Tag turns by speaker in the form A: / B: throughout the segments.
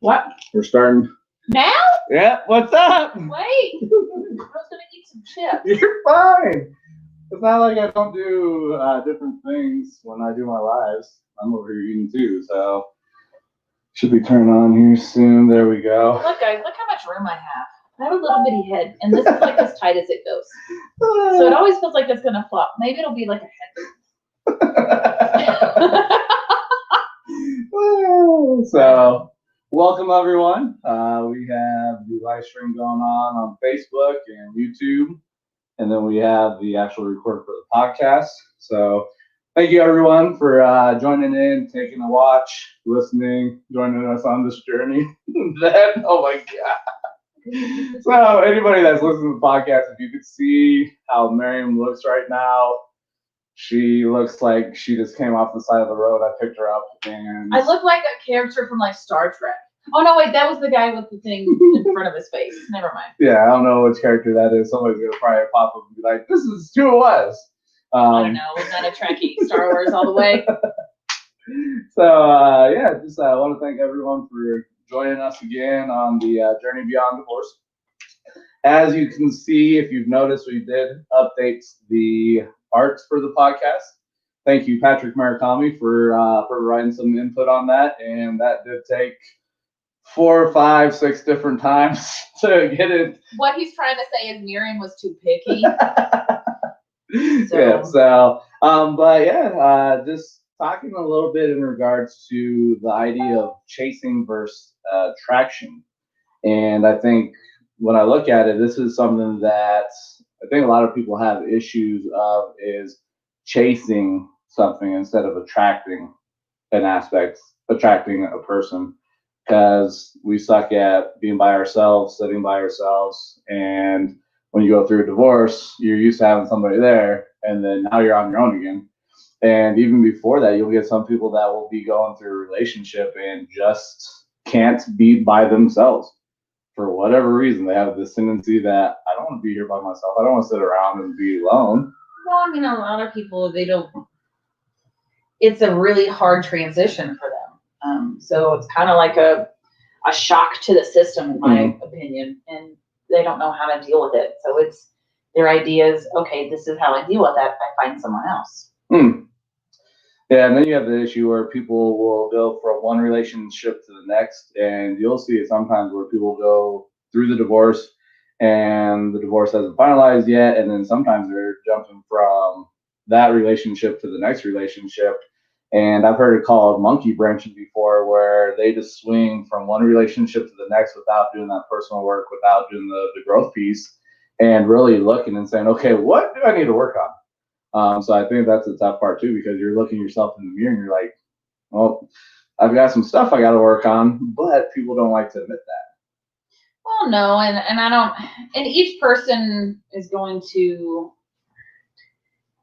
A: What?
B: We're starting.
A: Now?
B: Yeah, what's up?
A: Wait. I was going to eat some chips.
B: You're fine. It's not like I don't do different things when I do my lives. I'm over here eating too, so should be turned on here soon. There we go.
A: Look, guys, look how much room I have. I have a little bitty head, and this is like as tight as it goes. So it always feels like it's going to flop. Maybe it'll be like a head.
B: So, welcome everyone. We have the live stream going on Facebook and YouTube, and then we have the actual recording for the podcast. So, thank you everyone for joining in, taking a watch, listening, joining us on this journey. Oh my God. So, anybody that's listening to the podcast, if you could see how Miriam looks right now, she looks like she just came off the side of the road. I picked her up, and
A: I look like a character from like Star Trek. Oh no, wait, that was the guy with the thing in front of his face. Never mind.
B: Yeah, I don't know which character that is. Somebody's gonna probably pop up and be like, "This is who it was."
A: I don't know. Was that a Trekkie? Star Wars all the way.
B: So yeah, just want to thank everyone for joining us again on the Journey Beyond Divorce. As you can see, if you've noticed, we did update the arts for the podcast. Thank you, Patrick Murakami, for providing some input on that, and that did take 4, 5, 6 different times to get it.
A: What he's trying to say is Miriam was too picky.
B: But yeah, just talking a little bit in regards to the idea of chasing versus traction. And I think when I look at it, this is something that I think a lot of people have issues of, is chasing something instead of attracting attracting a person. Because we suck at being by ourselves, sitting by ourselves, and when you go through a divorce, you're used to having somebody there, and then now you're on your own again. And even before that, you'll get some people that will be going through a relationship and just can't be by themselves for whatever reason. They have this tendency that I don't want to be here by myself. I don't want to sit around and be alone.
A: Well, I mean, a lot of people, they don't. It's a really hard transition for them. So it's kind of like a shock to the system, in my opinion, and they don't know how to deal with it. So it's their idea is, okay, this is how I deal with that. I find someone else.
B: Yeah, and then you have the issue where people will go from one relationship to the next, and you'll see it sometimes where people go through the divorce and the divorce hasn't finalized yet, and then sometimes they're jumping from that relationship to the next relationship. And I've heard it called monkey branching before, where they just swing from one relationship to the next without doing that personal work, without doing the growth piece, and really looking and saying, okay, what do I need to work on? So I think that's the tough part too, because you're looking yourself in the mirror and you're like, well, I've got some stuff I got to work on, but people don't like to admit that.
A: Well, no, and I don't, and each person is going to,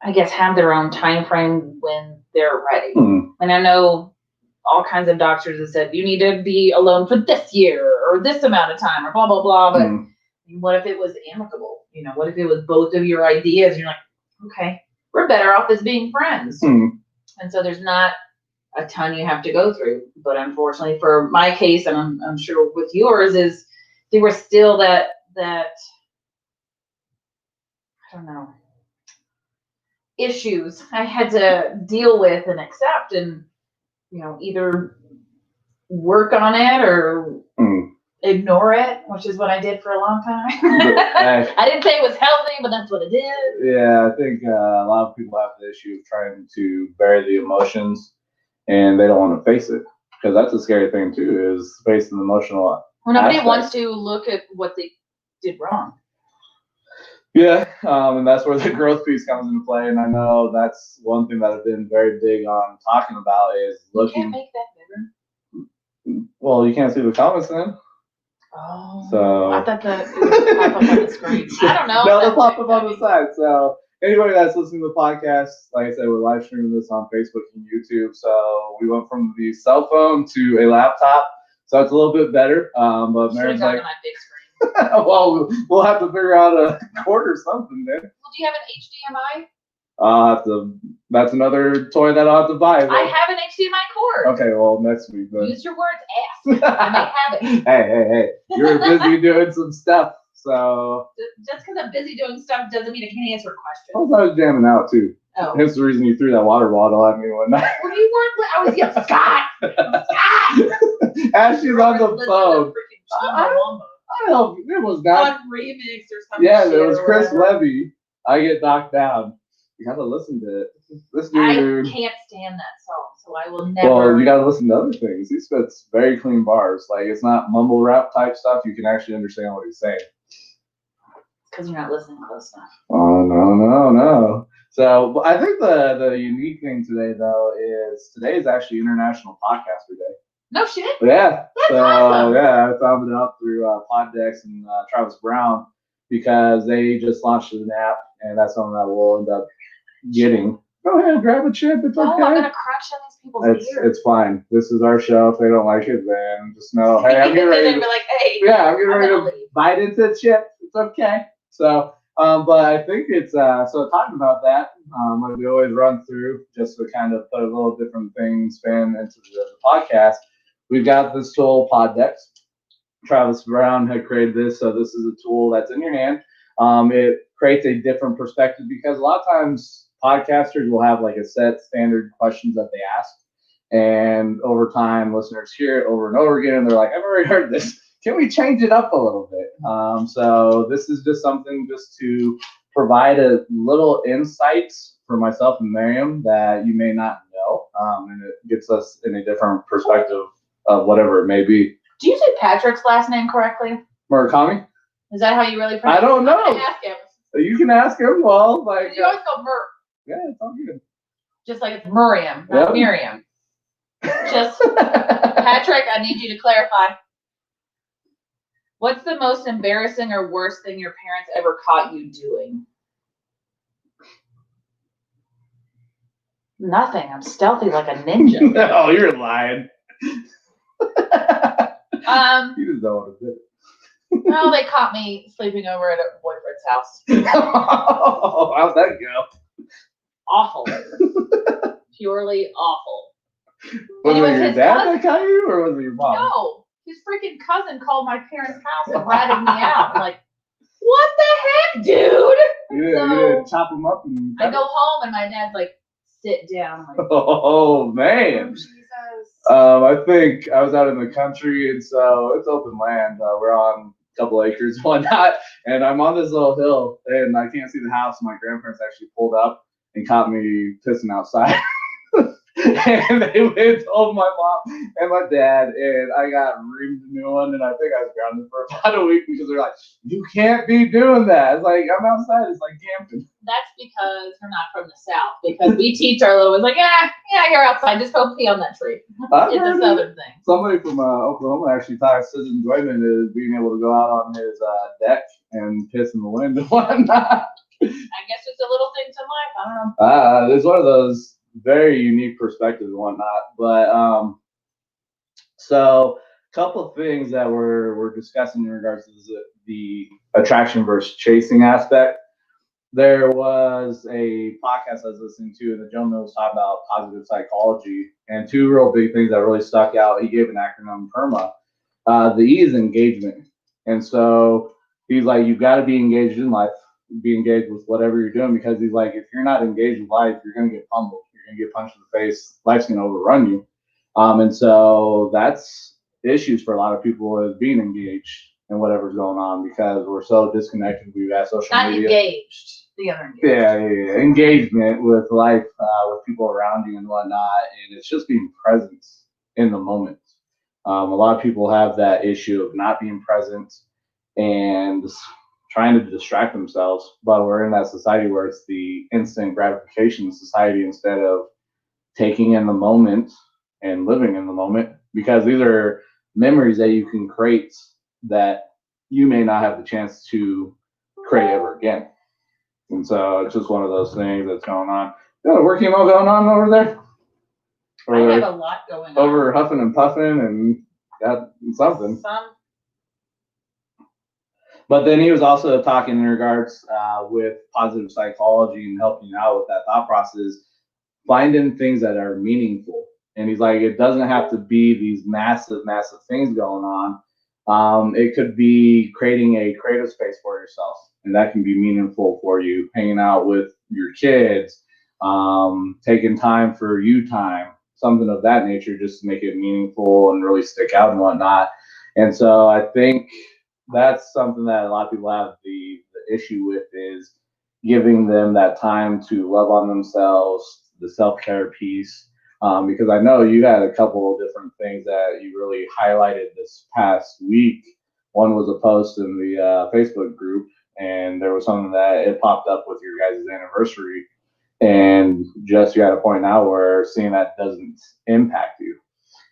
A: I guess, have their own time frame when they're ready. And I know all kinds of doctors have said you need to be alone for this year or this amount of time or blah blah blah. But what if it was amicable? You know, what if it was both of your ideas? You're like, okay, we're better off as being friends. And so there's not a ton you have to go through. But unfortunately, for my case, and I'm sure with yours, is there was still that I don't know, issues I had to deal with and accept, and either work on it or ignore it, which is what I did for a long time. I didn't say it was healthy, but that's what it did.
B: Yeah, I think a lot of people have the issue of trying to bury the emotions, and they don't want to face it, because that's a scary thing too, is facing the emotional.
A: Well, nobody wants to look at what they did wrong.
B: Yeah, and that's where the growth piece comes into play. And I know that's one thing that I've been very big on talking about is looking.
A: You can't make that bigger.
B: Well, you can't see the comments then.
A: Oh.
B: So
A: I thought that it would pop up on the screen. I don't know.
B: No, they'll pop up on the side. So anybody that's listening to the podcast, like I said, we're live streaming this on Facebook and YouTube. So we went from the cell phone to a laptop. So it's a little bit better. But Mary's like,
A: on my big screen.
B: well, we'll have to figure out a cord or something then.
A: Well, do you have an HDMI?
B: I'll have to. That's another toy that I'll have to buy.
A: I have an HDMI cord.
B: Okay, well, next week then.
A: Use your words, ass. I may have it.
B: Hey. You're busy doing some stuff, so.
A: Just because I'm busy doing stuff doesn't mean I can't answer questions.
B: I was jamming out too.
A: Oh.
B: Hence the reason you threw that water bottle at me one night.
A: Well, you weren't. I was yelling, Scott!
B: As she's on the phone. I don't know. It was not.
A: On remix or something.
B: Yeah, it was Chris Levy. I get knocked down. You gotta listen to it. This dude.
A: I can't stand that song, so I will never.
B: Well, you gotta listen to other things. He spits very clean bars. Like, it's not mumble rap type stuff. You can actually understand what he's saying.
A: Because you're not listening close enough.
B: Oh, no. So I think the unique thing today, though, is today is actually International Podcaster Day.
A: No shit.
B: Yeah.
A: That's awesome.
B: Yeah, I found it out through Poddex and Travis Brown because they just launched an app, and that's something that we'll end up getting. Go ahead, grab a chip. It's okay.
A: No, I'm gonna crunch on these people's ears.
B: It's fine. This is our show. If they don't like it, then just know, hey, I'm getting ready.
A: Be like, hey.
B: Yeah, I'm getting ready to bite into the chip. It's okay. So, but I think it's so talking about that. Like we always run through just to kind of put a little different thing spin into the podcast. We've got this tool, Poddex. Travis Brown had created this, so this is a tool that's in your hand. It creates a different perspective because a lot of times podcasters will have like a set standard questions that they ask, and over time, listeners hear it over and over again, and they're like, "I've already heard this. Can we change it up a little bit?" So this is just something just to provide a little insights for myself and Miriam that you may not know, and it gets us in a different perspective of whatever it may be.
A: Do you say Patrick's last name correctly?
B: Murakami?
A: Is that how you really pronounce it?
B: I don't know.
A: I'm gonna ask him.
B: You can ask him. Well, like
A: you always go Mur.
B: Yeah, it's all good.
A: Just like it's Miriam, not Miriam. Just Patrick, I need you to clarify. What's the most embarrassing or worst thing your parents ever caught you doing? Nothing. I'm stealthy like a ninja.
B: No, you're lying.
A: You
B: just don't want to do it.
A: No, they caught me sleeping over at a boyfriend's house.
B: Oh, how'd that go?
A: Awful. Purely awful.
B: Was it your dad that caught you, or was it your mom?
A: No, his freaking cousin called my parents' house and ratted me out. I'm like, what the heck, dude?
B: You didn't chop him up.
A: I go home and my dad's like, sit down. Like,
B: oh man.
A: Jesus.
B: I think I was out in the country, and so it's open land. We're on a couple acres and whatnot, and I'm on this little hill, and I can't see the house. My grandparents actually pulled up and caught me pissing outside. And they went and told my mom and my dad, and I got reamed a new one, and I think I was grounded for about a week because they're like, "You can't be doing that." It's like, I'm outside. It's like camping. That's
A: because we're not from the South. Because we teach our little ones like, yeah, you're outside. Just go pee on that tree. It's a Southern thing.
B: Somebody from Oklahoma actually thought his enjoyment is being able to go out on his deck and piss in the wind and whatnot.
A: I guess it's a little things in life. I don't know.
B: There's one of those very unique perspectives and whatnot, but so a couple of things that we're discussing in regards to the attraction versus chasing aspect. There was a podcast I was listening to, and the gentleman was talking about positive psychology, and two real big things that really stuck out. He gave an acronym, PERMA. The E is engagement, and so he's like, you've got to be engaged in life, be engaged with whatever you're doing, because he's like, if you're not engaged in life, you're going to get pummeled. You're going to get punched in the face. Life's going to overrun you. And so that's issues for a lot of people, is being engaged in whatever's going on, because we're so disconnected. We've got social media.
A: Not engaged. The other engaged.
B: Yeah. Engagement with life, with people around you and whatnot. And it's just being present in the moment. A lot of people have that issue of not being present and trying to distract themselves, but we're in that society where it's the instant gratification society instead of taking in the moment and living in the moment, because these are memories that you can create that you may not have the chance to create ever again. And so it's just one of those things that's going on. You got a work email going on over there?
A: I have a lot going on.
B: Over huffing and puffing and got something. But then he was also talking in regards with positive psychology and helping out with that thought process, finding things that are meaningful. And he's like, it doesn't have to be these massive, massive things going on. It could be creating a creative space for yourself, and that can be meaningful for you. Hanging out with your kids, taking time for you time, something of that nature, just to make it meaningful and really stick out and whatnot. And so I think that's something that a lot of people have the issue with, is giving them that time to love on themselves, the self-care piece. Because I know you had a couple of different things that you really highlighted this past week. One was a post in the Facebook group, and there was something that it popped up with your guys' anniversary. And just you at a point now where seeing that doesn't impact you.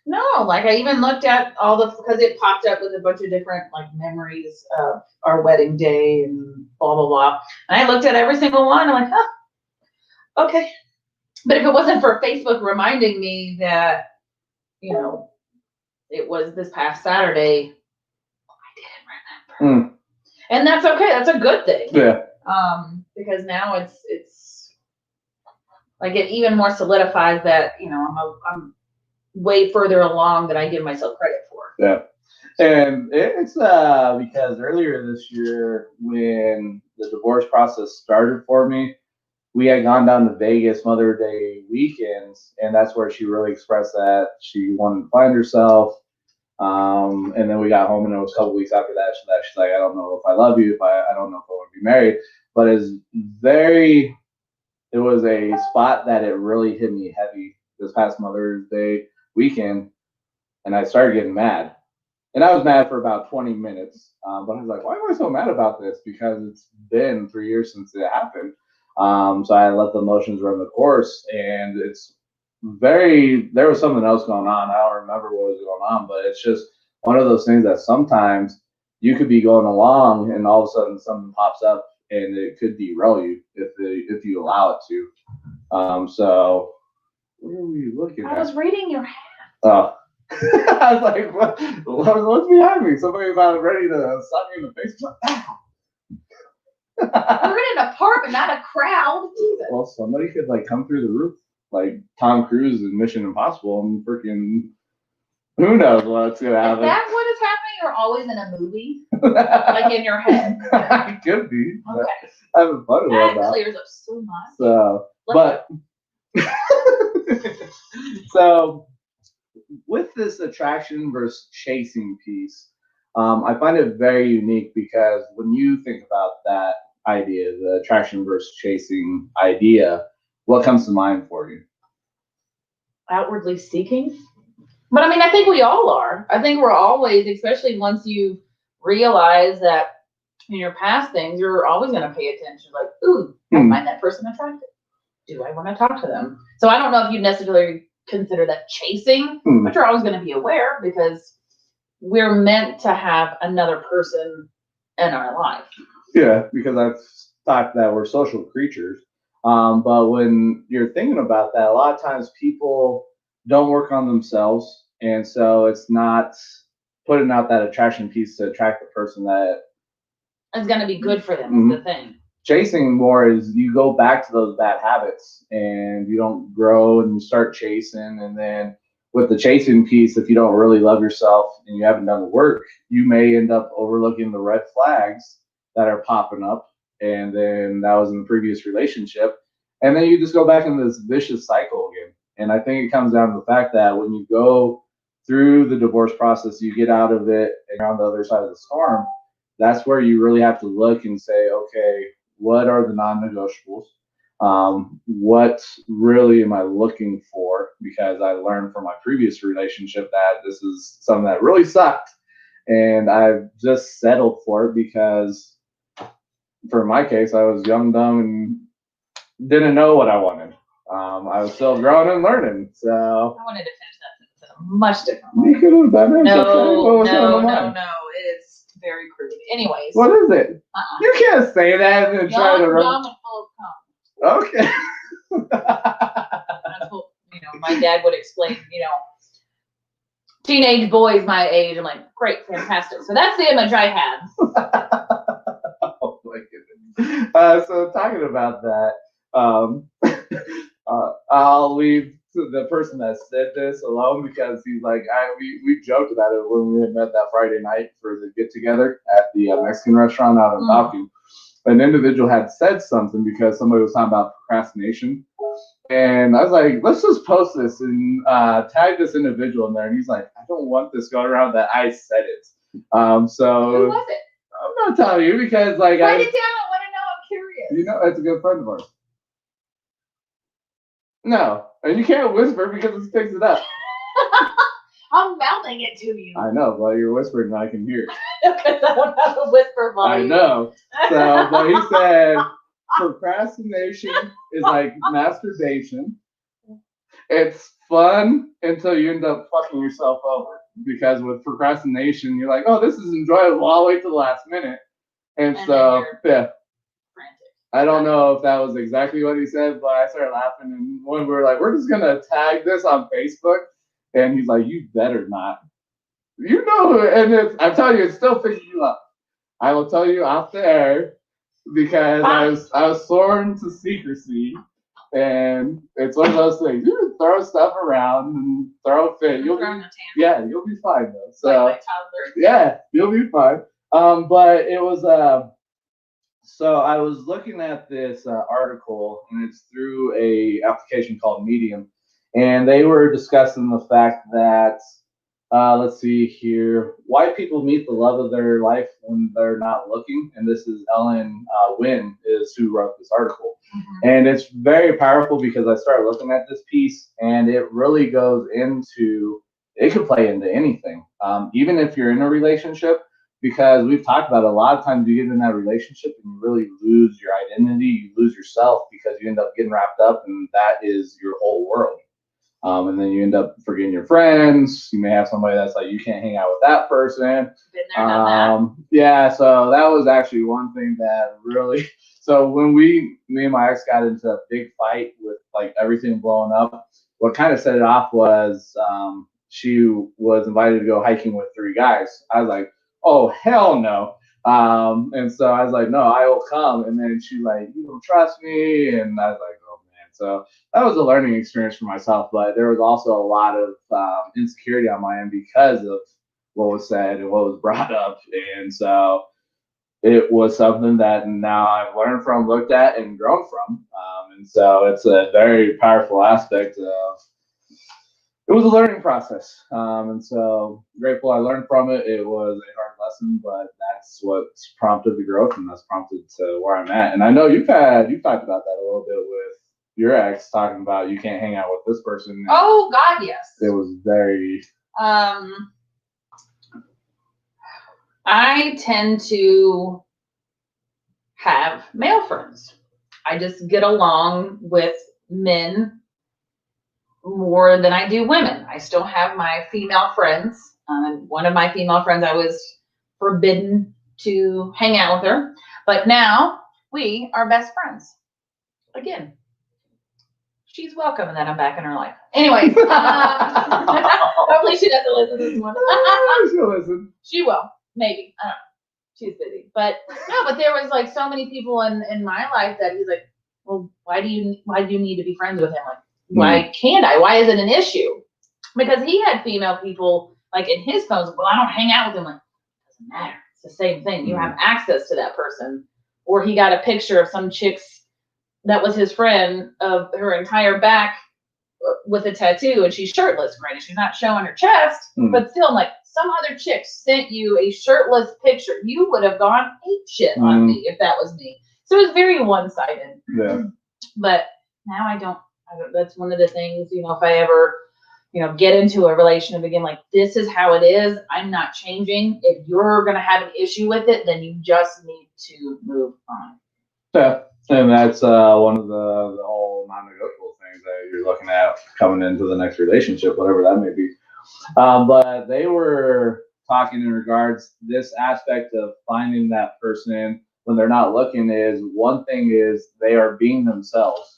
A: No, like I even looked at all because it popped up with a bunch of different like memories of our wedding day and blah, blah, blah. And I looked at every single one. I'm like, huh, okay. But if it wasn't for Facebook reminding me that, it was this past Saturday, I didn't remember. And that's okay. That's a good thing.
B: Yeah.
A: Because now it's like it even more solidifies that, I'm way further along than I give myself credit for.
B: Yeah. And it's because earlier this year when the divorce process started for me, we had gone down to Vegas Mother's Day weekends, and that's where she really expressed that she wanted to find herself. And then we got home, and it was a couple weeks after that, she's like, I don't know if I love you, I don't know if I want to be married. But it was a spot that it really hit me heavy this past Mother's Day weekend, and I started getting mad. And I was mad for about 20 minutes, but I was like, why am I so mad about this? Because it's been 3 years since it happened. So I let the emotions run the course, and there was something else going on. I don't remember what was going on, but it's just one of those things that sometimes you could be going along and all of a sudden something pops up and it could derail you if you allow it to. So what are we looking at?
A: I was reading your hand.
B: Oh. I was like, what's behind me? Somebody about ready to slap me in the face.
A: We're in an apartment, not a crowd. Jesus.
B: Well, somebody could come through the roof like Tom Cruise in Mission Impossible and freaking who knows what's gonna happen.
A: Is that what is happening? You're always in a movie, like in your head.
B: It could be.
A: Okay.
B: I haven't fun about that.
A: Clears up so much.
B: So, but so with this attraction versus chasing piece, I find it very unique because when you think about that idea, the attraction versus chasing idea, what comes to mind for you?
A: Outwardly seeking. But I mean, I think we all are. I think we're always, especially once you realize that in your past things, you're always going to pay attention. Like, ooh, I find that person attractive. Do I want to talk to them? So I don't know if you necessarily consider that chasing, but you're always going to be aware because we're meant to have another person in our life.
B: Yeah, because I've thought that we're social creatures. But when you're thinking about that, a lot of times people don't work on themselves. And so it's not putting out that attraction piece to attract the person that
A: is going to be good for them, is the thing.
B: Chasing more is you go back to those bad habits and you don't grow and you start chasing. And then with the chasing piece, if you don't really love yourself and you haven't done the work, you may end up overlooking the red flags that are popping up. And then that was in the previous relationship. And then you just go back into this vicious cycle again. And I think it comes down to the fact that when you go through the divorce process, you get out of it and you're on the other side of the storm. That's where you really have to look and say, okay, what are the non-negotiables? What really am I looking for? Because I learned from my previous relationship that this is something that really sucked. And I've just settled for it because for my case, I was young, dumb, and didn't know what I wanted. I was still growing and learning. So
A: I wanted to finish that sentence in a much different way.
B: You could have done it.
A: No. It is very crude. Anyways.
B: What is it? You can't say that and try to run.
A: Young and full of confidence.
B: Okay.
A: That's what, my dad would explain, teenage boys my age. I'm like, great, fantastic. So that's the image I had.
B: Oh my goodness. So talking about that, I'll leave the person that said this alone because he's like, we joked about it when we had met that Friday night for the get together at the Mexican restaurant out in Falcon. An individual had said something because somebody was talking about procrastination. And I was like, let's just post this and tag this individual in there. And he's like, I don't want this going around that I said it. So
A: who was it?
B: I'm not telling you because like
A: write it down. I want to know. I'm curious.
B: You know, it's a good friend of ours. No, and you can't whisper because it picks it up.
A: I'm mouthing it to you.
B: I know, but you're whispering and I can hear it.
A: Because I don't have a whisper volume.
B: I know. So, but he said procrastination is like masturbation. It's fun until you end up fucking yourself over. Because with procrastination, you're like, oh, this is enjoyable. I'll wait till the last minute. And so, yeah. I don't know if that was exactly what he said, but I started laughing. And when we were like, we're just going to tag this on Facebook. And he's like, you better not. You know, and I'm telling you, it's still picking you up. I will tell you out there because I was sworn to secrecy. And it's one of those things. You can throw stuff around and throw a fit. You'll be fine though. So
A: like toddler.
B: Yeah, you'll be fine. But it was so I was looking at this article, and it's through a application called Medium, and they were discussing the fact that let's see here, why people meet the love of their life when they're not looking. And this is Ellen Wynn is who wrote this article. Mm-hmm. And it's very powerful because I started looking at this piece, and it really goes into, it could play into anything, even if you're in a relationship. Because we've talked about it, a lot of times you get in that relationship and you really lose your identity, you lose yourself because you end up getting wrapped up, and that is your whole world. And then you end up forgetting your friends. You may have somebody that's like, you can't hang out with that person.
A: Been there, done that.
B: Yeah, so that was actually one thing that really. So when me and my ex got into a big fight with like everything blowing up, what kind of set it off was she was invited to go hiking with 3 guys. I was like, oh, hell no. And so I was like, no, I will come. And then she like, you don't trust me. And I was like, oh man. So that was a learning experience for myself. But there was also a lot of insecurity on my end because of what was said and what was brought up. And so it was something that now I've learned from, looked at, and grown from. And so it's a very powerful aspect of. It was a learning process, and so grateful I learned from it. It was a hard lesson, but that's what's prompted the growth, and that's prompted to where I'm at. And I know you've talked about that a little bit with your ex, talking about you can't hang out with this person.
A: Oh God, yes.
B: It was very.
A: I tend to have male friends. I just get along with men more than I do women. I still have my female friends. One of my female friends, I was forbidden to hang out with her, but now we are best friends. Again, she's welcome that I'm back in her life. Anyways, hopefully she doesn't listen to this one.
B: She'll listen.
A: She will, maybe. I don't know. She's busy, but no. But there was like so many people in my life that he's like, well, why do you need to be friends with him? Like, why can't I? Why is it an issue? Because he had female people like in his phones. Well, I don't hang out with them. Like, it doesn't matter. It's the same thing. You have access to that person. Or he got a picture of some chick's that was his friend of her entire back with a tattoo, and she's shirtless. Granted, she's not showing her chest, but still, like some other chick sent you a shirtless picture, you would have gone ape shit on me if that was me. So it was very one-sided.
B: Yeah.
A: But now I don't. That's one of the things, if I ever, get into a relationship again, like this is how it is. I'm not changing. If you're going to have an issue with it, then you just need to move on.
B: Yeah. And that's one of the whole non-negotiable things that you're looking at coming into the next relationship, whatever that may be. But they were talking in regards this aspect of finding that person when they're not looking is one thing is they are being themselves.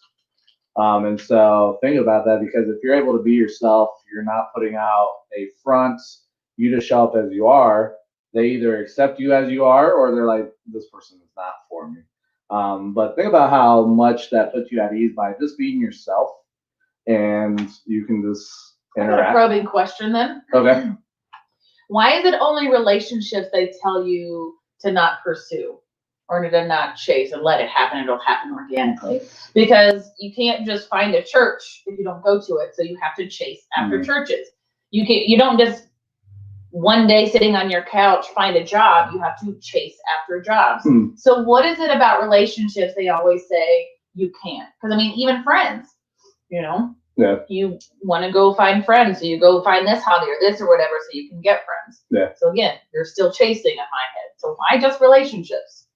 B: And so think about that, because if you're able to be yourself, you're not putting out a front, you just show up as you are, they either accept you as you are, or they're like, this person is not for me. But think about how much that puts you at ease by just being yourself, and you can just interact.
A: I got a probing question then.
B: Okay.
A: Why is it only relationships they tell you to not pursue or to not chase and let it happen? It'll happen organically, because you can't just find a church if you don't go to it. So you have to chase after churches. You don't just one day sitting on your couch find a job. You have to chase after jobs. So what is it about relationships they always say you can't? Because I mean, even friends, you know.
B: Yeah.
A: You want to go find friends, so you go find this hobby or this or whatever, so you can get friends.
B: Yeah.
A: So again, you're still chasing in my head. So why just relationships?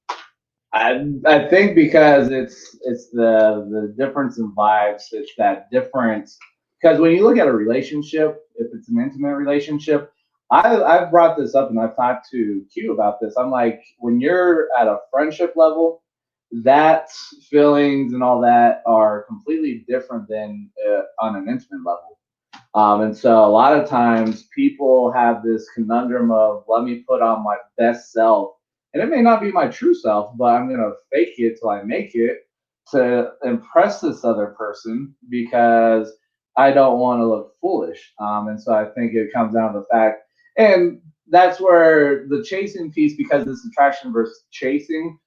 B: I think because it's the difference in vibes. It's that difference, because when you look at a relationship, if it's an intimate relationship, I've brought this up and I've talked to Q about this. I'm like, when you're at a friendship level, that feelings and all that are completely different than on an intimate level. And so a lot of times people have this conundrum of, let me put on my best self. And it may not be my true self, but I'm going to fake it till I make it to impress this other person, because I don't want to look foolish. And so I think it comes down to the fact, and that's where the chasing piece, because this attraction versus chasing.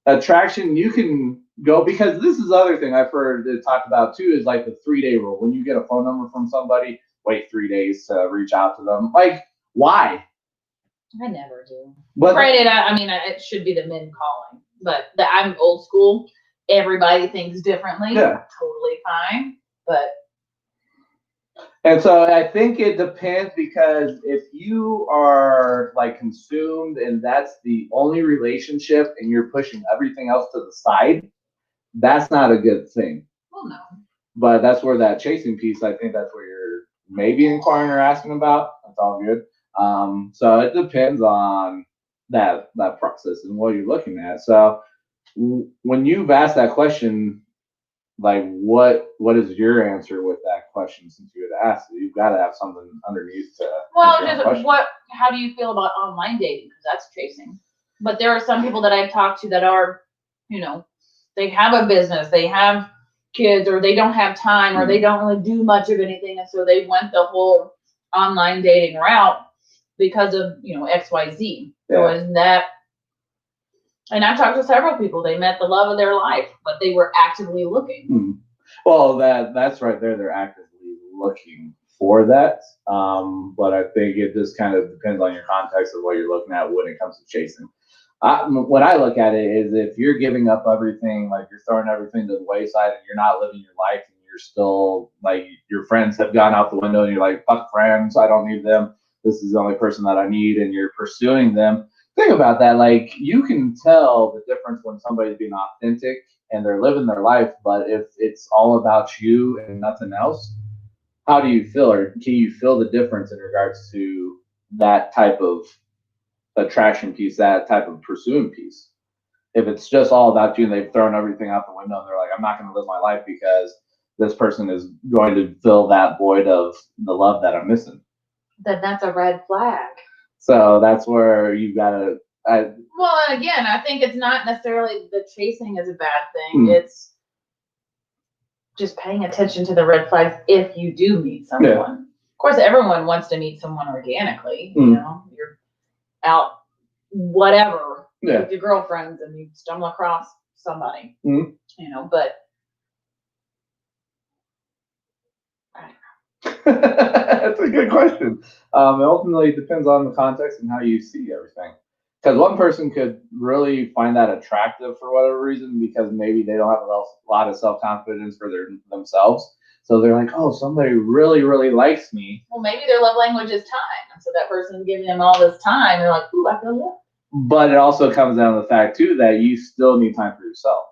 B: Attraction, you can go, because this is the other thing I've heard it talked about too, is like the 3-day rule. When you get a phone number from somebody, wait 3 days to reach out to them. Like, why?
A: I never do.
B: But
A: granted, I mean, it should be the men calling, but I'm old school. Everybody thinks differently.
B: Yeah.
A: Totally fine. But
B: and so I think it depends, because if you are like consumed and that's the only relationship and you're pushing everything else to the side, that's not a good thing.
A: Well, no.
B: But that's where that chasing piece, I think that's where you're maybe inquiring or asking about. That's all good. So it depends on that process and what you're looking at. So when you've asked that question, like what is your answer with that question? Since you had asked it, you've got to have something underneath to.
A: Well, just how do you feel about online dating? Because that's chasing. But there are some people that I've talked to that are, you know, they have a business, they have kids, or they don't have time, or they don't really do much of anything, and so they went the whole online dating route because of, you know, XYZ. So isn't that? And I've talked to several people. They met the love of their life, but they were actively looking.
B: Well, that's right there. They're actively looking for that. But I think it just kind of depends on your context of what you're looking at when it comes to chasing. What I look at it is, if you're giving up everything, like you're throwing everything to the wayside and you're not living your life, and you're still like, your friends have gone out the window and you're like, fuck friends, I don't need them. This is the only person that I need, and you're pursuing them. Think about that. Like, you can tell the difference when somebody's being authentic and they're living their life. But if it's all about you and nothing else, how do you feel? Or can you feel the difference in regards to that type of attraction piece, that type of pursuing piece? If it's just all about you and they've thrown everything out the window and they're like, I'm not going to live my life because this person is going to fill that void of the love that I'm missing,
A: then that's a red flag.
B: So that's where you gotta.
A: Well, again, I think it's not necessarily the chasing is a bad thing. It's just paying attention to the red flags if you do meet someone. Yeah. Of course, everyone wants to meet someone organically. You know, you're out, whatever, with your girlfriends, and you stumble across somebody. You know, but
B: That's a good question. It ultimately depends on the context and how you see everything. Because one person could really find that attractive for whatever reason, because maybe they don't have a lot of self-confidence for themselves. So they're like, oh, somebody really, really likes me.
A: Well, maybe their love language is time. And so that person's giving them all this time. They're like, ooh, I feel good.
B: But it also comes down to the fact, too, that you still need time for yourself.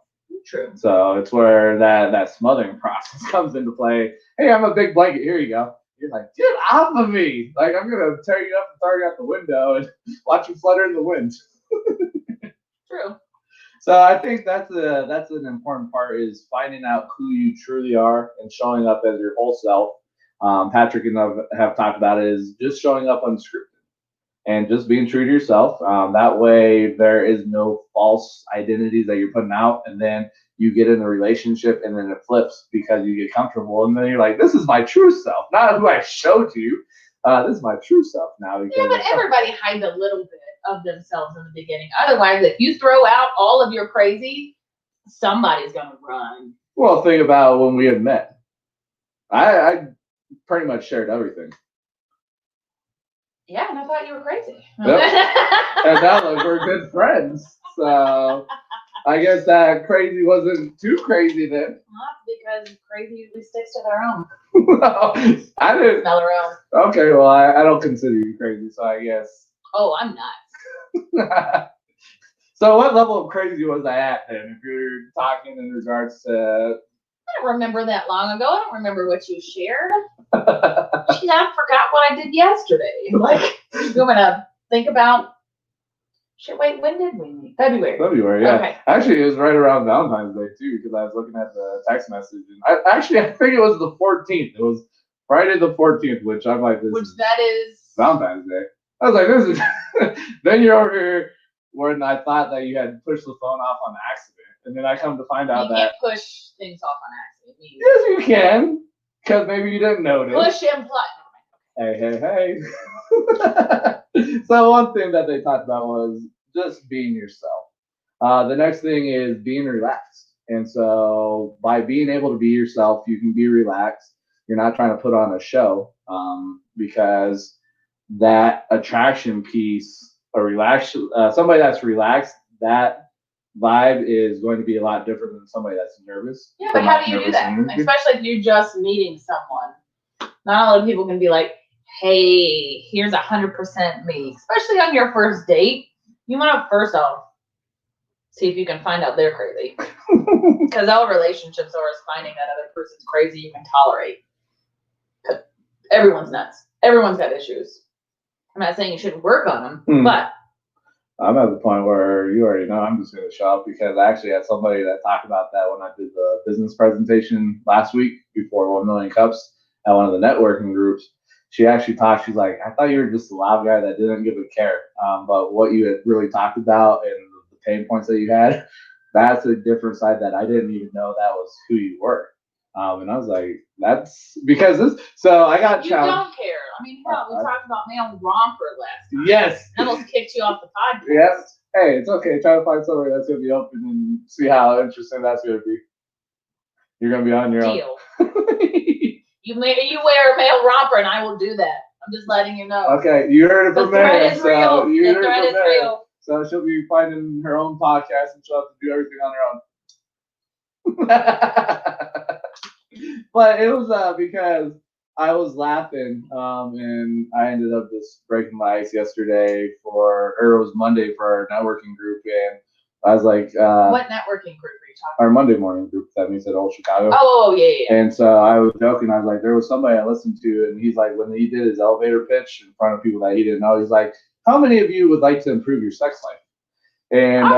A: True.
B: So it's where that smothering process comes into play. Hey, I'm a big blanket. Here you go. You're like, get off of me. Like, I'm going to tear you up and throw you out the window and watch you flutter in the wind.
A: True.
B: So I think that's an important part is finding out who you truly are and showing up as your whole self. Patrick and I have talked about it is just showing up unscripted and just being true to yourself. That way, there is no false identities that you're putting out, and then you get in a relationship, and then it flips because you get comfortable, and then you're like, "This is my true self, not who I showed you. This is my true self now."
A: Yeah, but everybody hides a little bit of themselves in the beginning. Otherwise, if you throw out all of your crazy, somebody's gonna run.
B: Well, think about when we had met. I pretty much shared everything.
A: Yeah, and I thought you were crazy.
B: Yep. And now like, we're good friends. So I guess that crazy wasn't too crazy then.
A: Not because crazy usually sticks to their own.
B: No, I didn't.
A: Smell their own.
B: Okay, well, I don't consider you crazy, so I guess.
A: Oh, I'm nuts.
B: So what level of crazy was I at then? If you're talking in regards to.
A: I don't remember that long ago. I don't remember what you shared. Geez, I forgot what I did yesterday. Like, you're gonna think about. Shit, wait, when did we meet?
B: February, yeah.
A: Okay.
B: Actually, it was right around Valentine's Day too, because I was looking at the text message, and I think it was the 14th. It was Friday the 14th, which I'm like,
A: which that is
B: Valentine's Day. I was like, this is. Then you're over here when I thought that you had pushed the phone off on accident, and then I come to find out
A: you can't push things off on accident.
B: Yes, you can, because maybe you didn't notice.
A: Push and plot.
B: Hey. So one thing that they talked about was just being yourself. The next thing is being relaxed. And so by being able to be yourself, you can be relaxed. You're not trying to put on a show because that attraction piece, somebody that's relaxed, that vibe is going to be a lot different than somebody that's nervous.
A: Yeah, but how do you do that? Especially if you're just meeting someone. Not a lot of people can be like, hey, here's 100% me. Especially on your first date. You want to first off see if you can find out they're crazy. Because all relationships are is finding that other person's crazy you can tolerate. Everyone's nuts. Everyone's got issues. I'm not saying you shouldn't work on them, but
B: I'm at the point where you already know I'm just going to show up because I actually had somebody that talked about that when I did the business presentation last week before 1 Million Cups at one of the networking groups. She actually talked, she's like, I thought you were just a loud guy that didn't give a care. But what you had really talked about and the pain points that you had, that's a different side that I didn't even know that was who you were. And I was like, that's because this. So I got challenged.
A: You don't care. I mean, hell, we talked about male romper last time.
B: Yes.
A: I almost kicked you off the podcast.
B: Yes. Hey, it's okay. Try to find somebody that's going to be open and see how interesting that's going to be. You're going to be on your
A: own. You wear a male romper, and I will do that. I'm just letting you know.
B: Okay, you heard it from
A: me. The threat is real. The threat is real.
B: So she'll be finding her own podcast, and she'll have to do everything on her own. But it was because I was laughing, and I ended up just breaking my ice yesterday it was Monday for our networking group, and I was like,
A: what networking group are you talking about?
B: Our Monday morning group that meets at Old Chicago.
A: Oh, yeah.
B: And so I was joking. I was like, there was somebody I listened to, and he's like, when he did his elevator pitch in front of people that he didn't know, he's like, how many of you would like to improve your sex life? And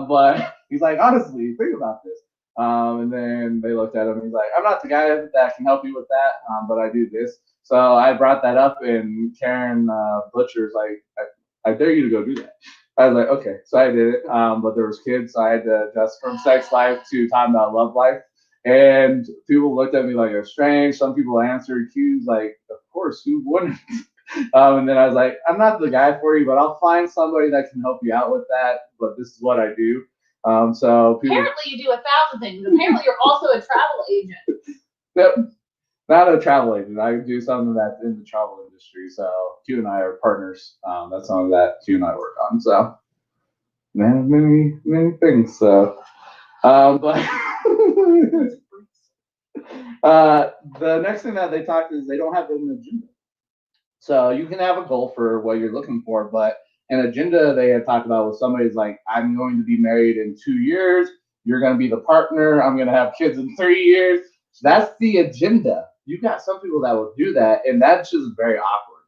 B: but he's like, honestly, think about this. And then they looked at him. And he's like, I'm not the guy that can help you with that, but I do this. So I brought that up, and Karen Butcher's like, I dare you to go do that. I was like, okay, so I did it. But there was kids, so I had to adjust from sex life to talking about love life. And people looked at me like it was strange. Some people answered cues like, of course, who wouldn't? And then I was like, I'm not the guy for you, but I'll find somebody that can help you out with that. But this is what I do. So people,
A: apparently you do 1,000 things. Apparently you're also a travel agent.
B: Yep. Not a travel agent. I do something that's in the travel industry. So Q and I are partners. That's something that Q and I work on. So many things. So, but the next thing that they talked is they don't have an agenda. So you can have a goal for what you're looking for, but an agenda they had talked about was somebody's like, I'm going to be married in 2 years. You're going to be the partner. I'm going to have kids in 3 years. That's the agenda. You got some people that will do that, and that's just very awkward.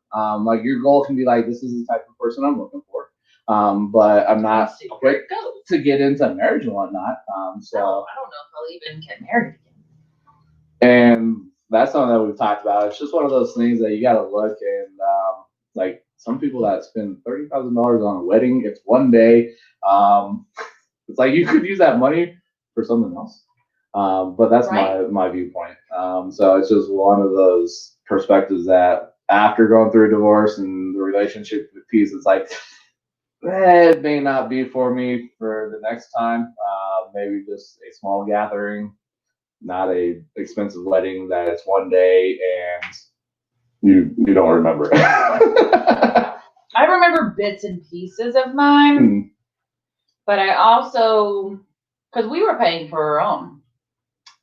B: Like your goal can be like, this is the type of person I'm looking for. But I'm not
A: See where
B: quick
A: it goes.
B: to get into marriage and whatnot. So
A: I don't know if I'll even get married again.
B: and that's something that we've talked about. It's just one of those things that you got to look and like some people that spend $30,000 on a wedding, it's one day. It's like you could use that money for something else. But that's my viewpoint. So it's just one of those perspectives that after going through a divorce and the relationship piece, it's like it may not be for me for the next time. Maybe just a small gathering, not a expensive wedding that it's one day and you don't remember it.
A: I remember bits and pieces of mine, but I also, because we were paying for our own,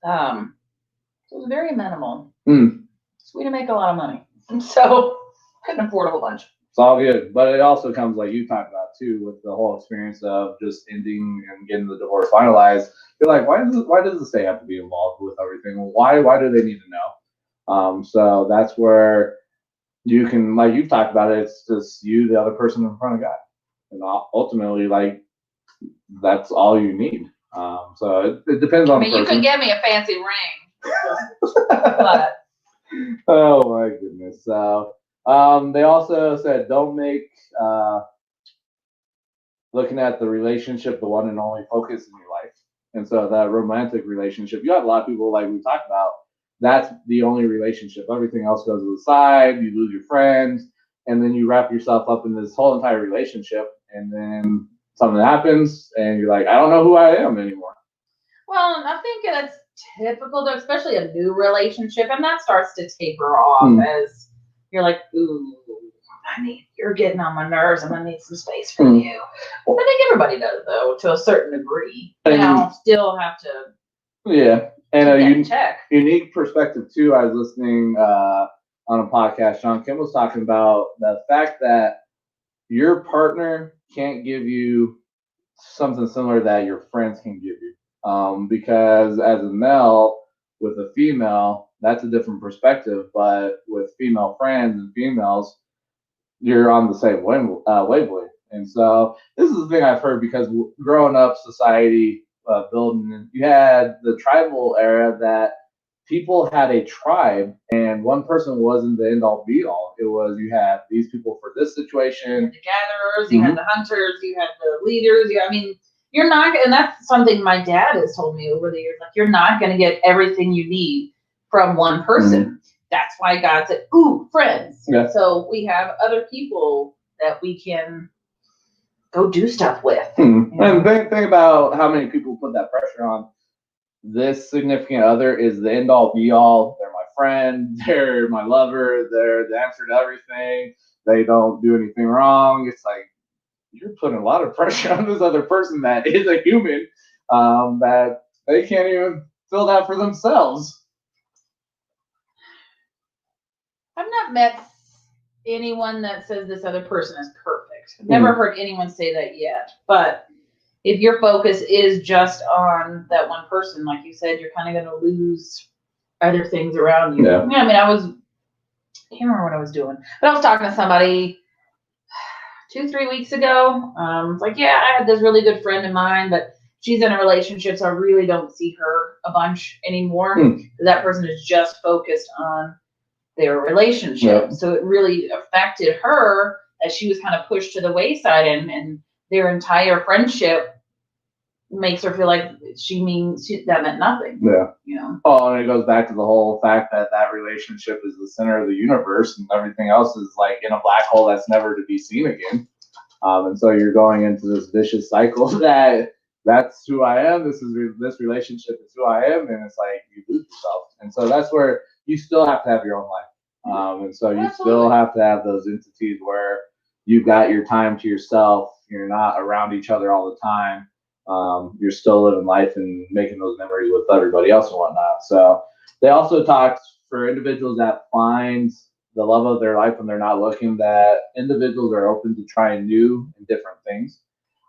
A: it was very minimal. So we didn't make a lot of money, so couldn't afford a whole bunch.
B: It's all good, but it also comes like you talked about too, with the whole experience of just ending and getting the divorce finalized. You're like, why does the state have to be involved with everything? Why do they need to know? So that's where you can, like you've talked about it, it's just you, the other person in front of God, and ultimately, like that's all you need. So it depends on.
A: I mean, you could get me a fancy ring, but
B: oh my goodness. So they also said don't make looking at the relationship the one and only focus in your life. And so that romantic relationship, you have a lot of people like we talked about. That's the only relationship. Everything else goes to the side. You lose your friends, and then you wrap yourself up in this whole entire relationship, and then something happens, and you're like, I don't know who I am anymore.
A: Well, I think that's typical, though, especially a new relationship, and that starts to taper off as you're like, ooh, you're getting on my nerves. I'm gonna need some space from you. I think everybody does, though, to a certain degree. Still have to.
B: Yeah. And a unique perspective too. I was listening on a podcast. John Kim was talking about the fact that your partner can't give you something similar that your friends can give you. Because as a male with a female, that's a different perspective. But with female friends and females, you're on the same wavelength. And so this is the thing I've heard because growing up, society. Building, you had the tribal era that people had a tribe and one person wasn't the end all be all. It was you had these people for this situation.
A: You had the gatherers, you had the hunters, you had the leaders. You're not, and that's something my dad has told me over the years. Like, you're not going to get everything you need from one person. That's why God said, ooh, friends. Yeah. So we have other people that we can go do stuff with.
B: And think about how many people put that pressure on. This significant other is the end all be all. They're my friend. They're my lover. They're the answer to everything. They don't do anything wrong. It's like you're putting a lot of pressure on this other person that is a human that they can't even fill that for themselves.
A: I've not met anyone that says this other person is perfect. I've never heard anyone say that yet. But if your focus is just on that one person, like you said, you're kind of going to lose other things around you. Yeah. I mean, I can't remember what I was doing, but I was talking to somebody 2-3 weeks ago. It's like, yeah, I had this really good friend of mine, but she's in a relationship, so I really don't see her a bunch anymore. That person is just focused on their relationship. Yep. So it really affected her as she was kind of pushed to the wayside, and their entire friendship makes her feel like that meant nothing.
B: Yeah. Oh, and it goes back to the whole fact that relationship is the center of the universe and everything else is like in a black hole that's never to be seen again. And so you're going into this vicious cycle that's who I am. This relationship is who I am. And it's like you lose yourself. And so that's where you still have to have your own life. And so you still have to have those entities where you've got your time to yourself. You're not around each other all the time. You're still living life and making those memories with everybody else and whatnot. So they also talked for individuals that find the love of their life when they're not looking, that individuals are open to trying new and different things.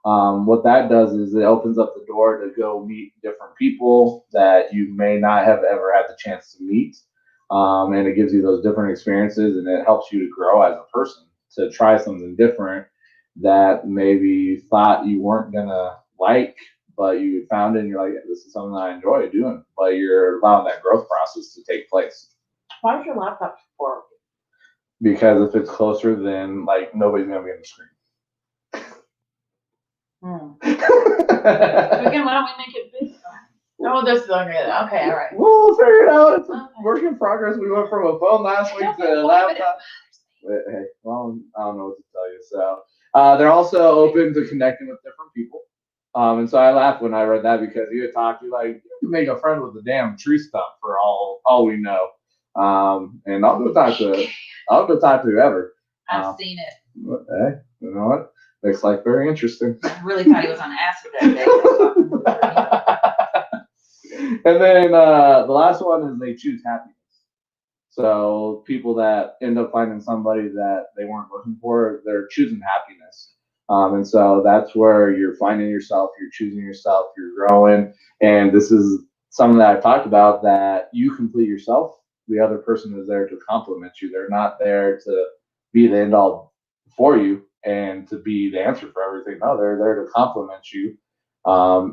B: What that does is it opens up the door to go meet different people that you may not have ever had the chance to meet. And it gives you those different experiences and it helps you to grow as a person, to try something different. that maybe you thought you weren't gonna like, but you found it and you're like, yeah, this is something that I enjoy doing, but you're allowing that growth process to take place.
A: Why is your laptop for?
B: Because if it's closer, then like nobody's gonna be on the screen.
A: Again, why don't we make it big? Oh, this is okay. Okay, all right.
B: We'll figure it out. It's a work in progress. We went from a phone last week to a laptop. Hey, well, I don't know what to tell you. So they're also open to connecting with different people. And so I laughed when I read that because you had talked, you like, you can make a friend with the damn tree stump for all we know. And I'll go talk to whoever.
A: I've seen it.
B: Hey, you know what? Makes life very interesting.
A: I really thought he was on acid that day.
B: And then the last one is they choose happiness. So people that end up finding somebody that they weren't looking for, they're choosing happiness. And so that's where you're finding yourself, you're choosing yourself, you're growing. And this is something that I've talked about, that you complete yourself. The other person is there to complement you. They're not there to be the end all for you and to be the answer for everything. No, they're there to complement you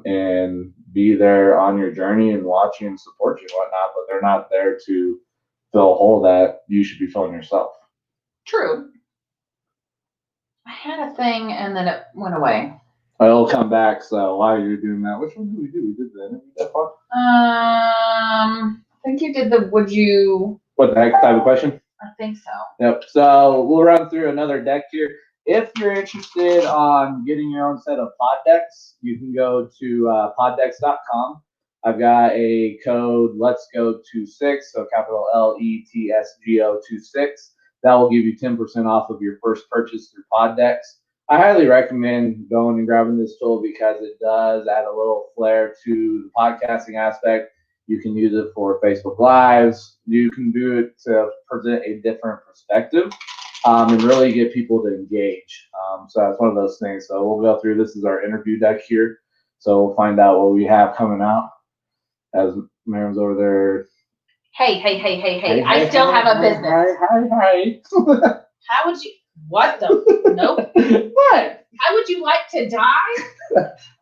B: and be there on your journey and watch you and support you and whatnot, but they're not there to fill a hole that you should be filling yourself.
A: True. I had a thing and then it went away.
B: It'll come back. So while you're doing that, which one did we do? We did the interview that far?
A: I think you did the would you.
B: What the heck type of question?
A: I think so.
B: Yep. So we'll run through another deck here. If you're interested on getting your own set of pod decks, you can go to poddecks.com. I've got a code, Let's Go 26, so capital LETSGO 26. That will give you 10% off of your first purchase through Pod Decks. I highly recommend going and grabbing this tool because it does add a little flair to the podcasting aspect. You can use it for Facebook Lives. You can do it to present a different perspective and really get people to engage. So that's one of those things. So we'll go through. This is our interview deck here. So we'll find out what we have coming out as Miriam's over there.
A: Hey. I still have a business.
B: Hi.
A: How would you? What the? Nope.
B: What?
A: How would you like to die?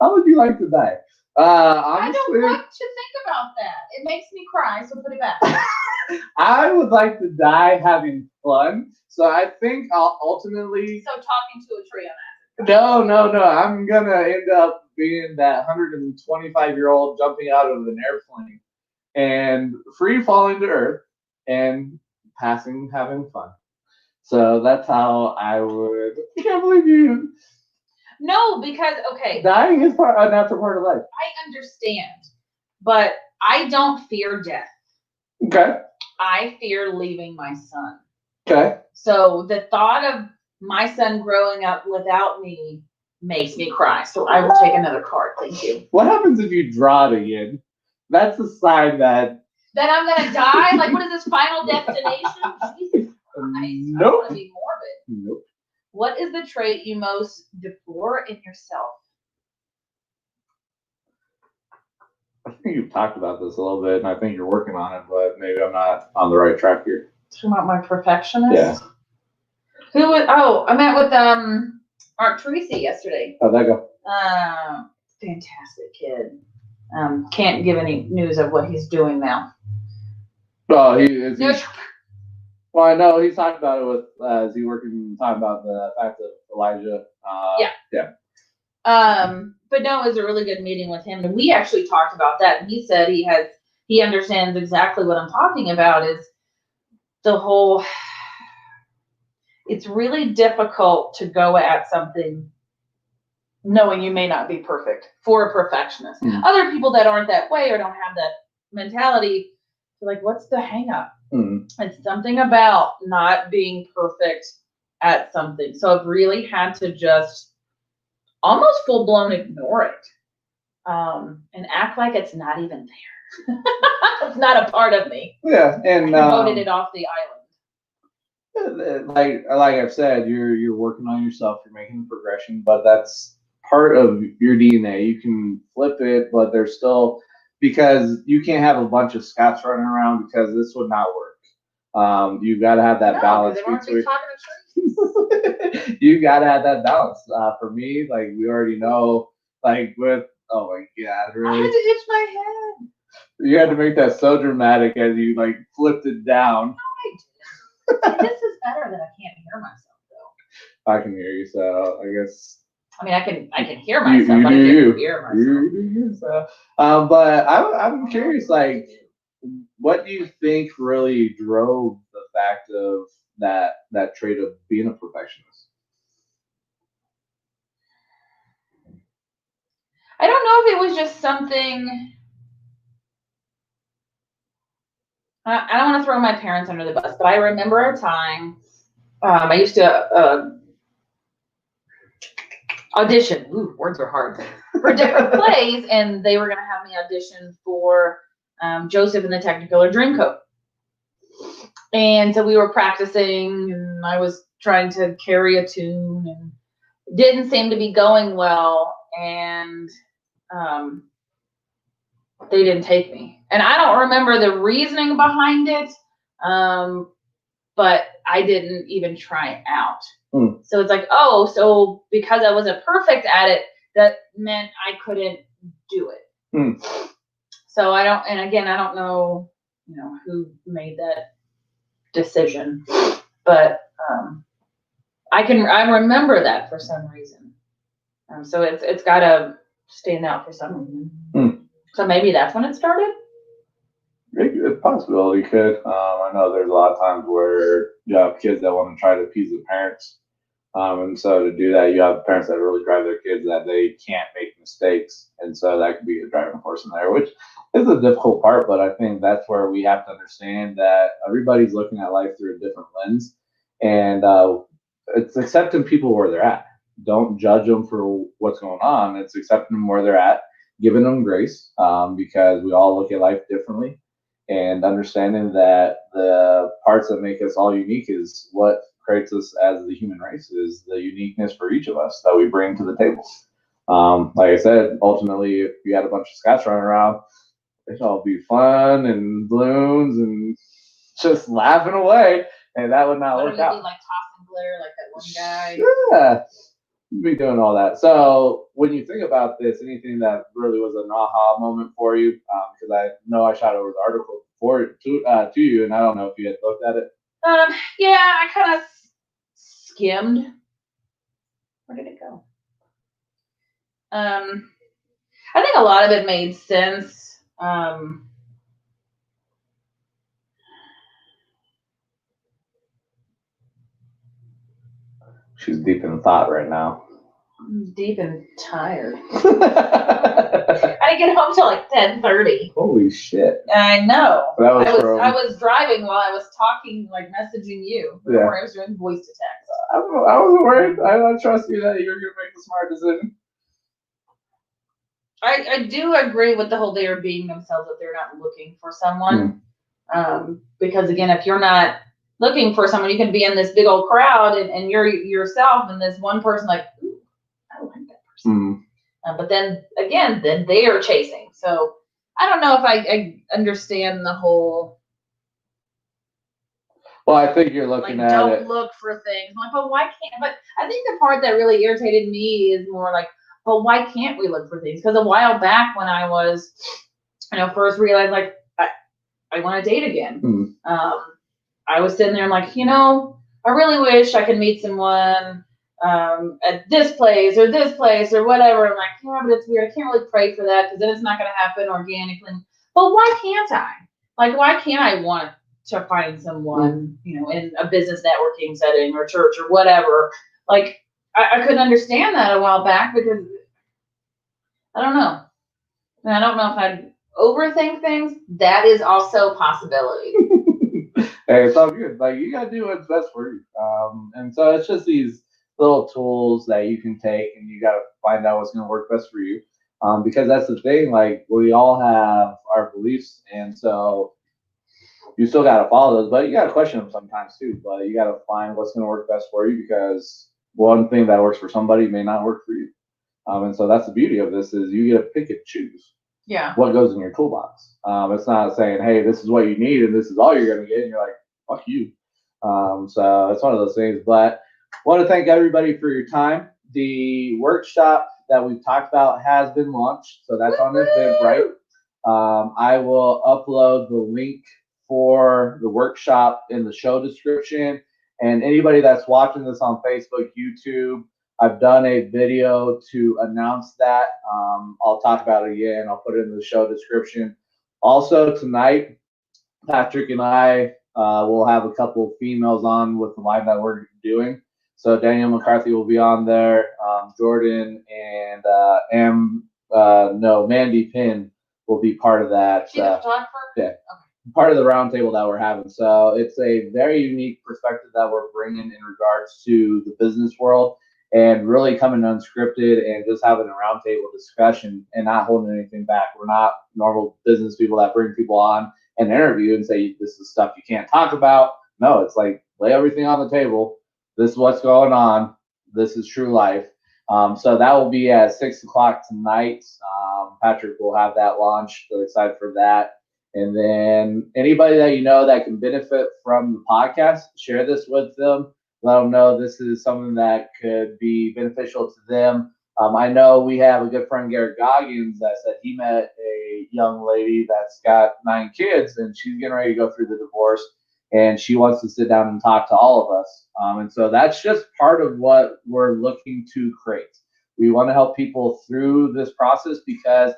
B: How would you like to die?
A: I don't want to think about that. It makes me cry, so put it back.
B: I would like to die having fun. So I think I'll ultimately.
A: So talking to a tree on that.
B: No. I'm going to end up being that 125-year-old jumping out of an airplane and free falling to earth and having fun. So that's how I would. I can't believe you.
A: No, because, okay.
B: Dying is a natural part of life.
A: I understand, but I don't fear death.
B: Okay.
A: I fear leaving my son.
B: Okay.
A: So the thought of my son growing up without me makes me cry. So I will take another card. Thank you.
B: What happens if you draw it again? That's a sign that.
A: That I'm going to die? Like, what is this, Final Destination? Jesus Christ.
B: Nope.
A: I want to be morbid.
B: Nope.
A: What is the trait you most deplore in yourself?
B: I think you've talked about this a little bit, and I think you're working on it, but maybe I'm not on the right track here.
A: Talking about my perfectionist?
B: Yeah.
A: Who was, I met with Art Teresi yesterday.
B: How'd that go?
A: Fantastic kid. Can't give any news of what he's doing now.
B: Oh, well, I know he's talking about it with, is he talking about the fact that Elijah? Yeah.
A: But no, it was a really good meeting with him. And we actually talked about that. And he said he understands exactly what I'm talking about is the whole, it's really difficult to go at something knowing you may not be perfect for a perfectionist. Mm-hmm. Other people that aren't that way or don't have that mentality, they're like, what's the hang up? Mm-hmm. It's something about not being perfect at something. So I've really had to just almost full blown ignore it and act like it's not even there. It's not a part of me.
B: Yeah, and
A: I voted it off the island.
B: Like I've said, you're working on yourself. You're making progression, but that's part of your DNA. You can flip it, but there's still, because you can't have a bunch of Scots running around because this would not work. You've got to have that balance between. You gotta have that balance. For me, like we already know, like with oh my god,
A: I
B: really,
A: had to itch my head.
B: you had to make that so dramatic as you like flipped it down.
A: And this is better that I can't hear myself though.
B: I can hear you, so I guess.
A: I mean, I can hear myself, but I can't hear myself.
B: But I'm curious, like, what do you think really drove the fact of that trait of being a perfectionist?
A: I don't know if it was just something. I don't want to throw my parents under the bus, but I remember a time I used to audition. Ooh, words are hard for different plays, and they were going to have me audition for Joseph and the Technicolor Dreamcoat. And so we were practicing, and I was trying to carry a tune, and it didn't seem to be going well, and they didn't take me. And I don't remember the reasoning behind it, but I didn't even try out. So it's like, oh, so because I wasn't perfect at it, that meant I couldn't do it. So I don't know, who made that decision, but I remember that for some reason. So it's got to stand out for some reason. So maybe that's when it started.
B: Maybe it's a possibility. Could I know there's a lot of times where you have kids that want to try to appease the parents, and so to do that, you have parents that really drive their kids that they can't make mistakes, and so that could be a driving force in there, which is the difficult part. But I think that's where we have to understand that everybody's looking at life through a different lens, and it's accepting people where they're at. Don't judge them for what's going on. It's accepting them where they're at, giving them grace, because we all look at life differently, and understanding that the parts that make us all unique is what creates us as the human race, is the uniqueness for each of us that we bring to the table. Like I said, ultimately, if you had a bunch of Scots running around, it'd all be fun and balloons and just laughing away, and that would not work out.
A: Be like tossing glitter like that one guy.
B: Yeah. Be doing all that. So when you think about this, anything that really was an aha moment for you? Because I know I shot over the article to you, and I don't know if you had looked at it.
A: Yeah, I kind of skimmed. Where did it go? I think a lot of it made sense.
B: She's deep in thought right now.
A: I'm deep and tired. I didn't get home till like 10:30.
B: Holy shit!
A: I know.
B: I
A: was driving while I was talking, like messaging you. Yeah. I was doing voice to text.
B: I wasn't worried. I trust you that you're gonna make the smart decision.
A: I do agree with the whole they are being themselves, that they're not looking for someone. Because again, if you're not looking for someone, you can be in this big old crowd and you're yourself, and this one person like, ooh, I like that person. But then again, then they are chasing. So I don't know if I understand the whole.
B: Well, I think you're looking at
A: don't it. Look for things. I'm like, but why can't? But I think the part that really irritated me is more like, but why can't we look for things? Because a while back when I was, first realized like I want to date again. I was sitting there, I'm like, I really wish I could meet someone at this place or whatever. I'm like, yeah, but it's weird. I can't really pray for that because then it's not going to happen organically. But why can't I? Like, why can't I want to find someone, in a business networking setting or church or whatever? Like, I couldn't understand that a while back because I don't know. And I don't know if I'd overthink things. That is also a possibility.
B: Hey, it's all good. Like, you gotta do what's best for you. And so it's just these little tools that you can take, and you gotta find out what's gonna work best for you. Because that's the thing. Like, we all have our beliefs, and so you still gotta follow those, but you gotta question them sometimes too. But you gotta find what's gonna work best for you, because one thing that works for somebody may not work for you. And so that's the beauty of this, is you get to pick and choose.
A: Yeah.
B: What goes in your toolbox. It's not saying, hey, this is what you need and this is all you're going to get. And you're like, fuck you. So it's one of those things. But want to thank everybody for your time. The workshop that we've talked about has been launched, so that's on Eventbrite. I will upload the link for the workshop in the show description. And anybody that's watching this on Facebook, YouTube, I've done a video to announce that. I'll talk about it again. I'll put it in the show description. Also, tonight, Patrick and I will have a couple of females on with the live that we're doing. So Danielle McCarthy will be on there. Jordan and Mandy Pinn will be part of that.
A: She's a photographer?
B: Yeah. Okay. Part of the roundtable that we're having. So it's a very unique perspective that we're bringing in regards to the business world and really coming unscripted and just having a roundtable discussion and not holding anything back. We're not normal business people that bring people on and interview and say, this is stuff you can't talk about. No, it's like, lay everything on the table. This is what's going on. This is true life. So that will be at 6:00 tonight. Patrick will have that launched. So excited for that. And then anybody that you know that can benefit from the podcast, share this with them. Let them know this is something that could be beneficial to them. I know we have a good friend, Garrett Goggins, that said he met a young lady that's got 9 kids and she's getting ready to go through the divorce and she wants to sit down and talk to all of us. And so that's just part of what we're looking to create. We want to help people through this process because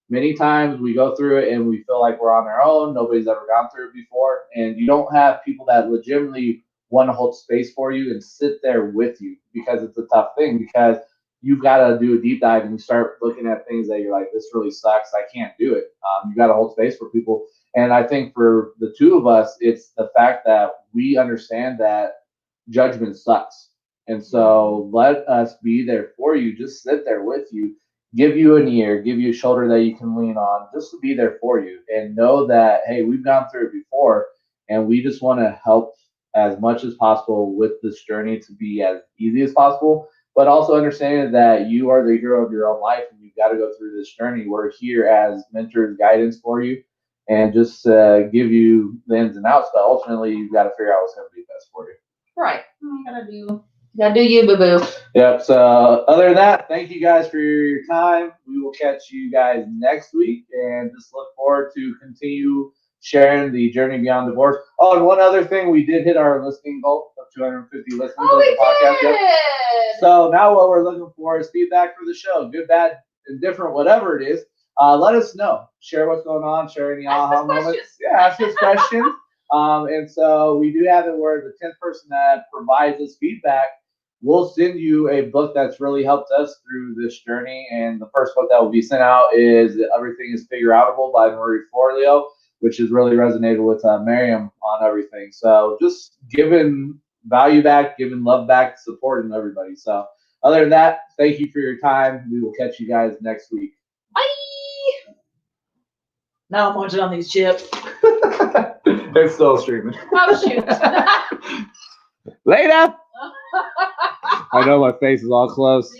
B: many times we go through it and we feel like we're on our own. Nobody's ever gone through it before. And you don't have people that legitimately want to hold space for you and sit there with you because it's a tough thing because you've got to do a deep dive and you start looking at things that you're like, this really sucks. I can't do it. You got to hold space for people. And I think for the two of us, it's the fact that we understand that judgment sucks. And so let us be there for you. Just sit there with you, give you an ear, give you a shoulder that you can lean on, just to be there for you and know that, hey, we've gone through it before and we just want to help as much as possible with this journey to be as easy as possible, but also understanding that you are the hero of your own life and you've got to go through this journey. We're here as mentors, guidance for you, and just give you the ins and outs, but ultimately you've got to figure out what's going to be best for you.
A: Right. You gotta do you, boo-boo.
B: Yep. So other than that, thank you guys for your time. We will catch you guys next week and just look forward to continue sharing the journey beyond divorce. Oh, and one other thing, we did hit our listening goal of 250 listeners of the podcast.
A: Did.
B: Yep. So now what we're looking for is feedback for the show, good, bad, indifferent, whatever it is. Let us know. Share what's going on. Share any aha moments. Yeah, ask us questions. And so we do have it where the 10th person that provides us feedback, we'll send you a book that's really helped us through this journey. And the first book that will be sent out is Everything is Figure Outable by Marie Forleo, which has really resonated with Miriam on everything. So just giving value back, giving love back, supporting everybody. So other than that, thank you for your time. We will catch you guys next week.
A: Bye.
C: Now I'm watching on these chips.
B: It's still streaming.
A: Oh, shoot.
B: Later. I know my face is all close.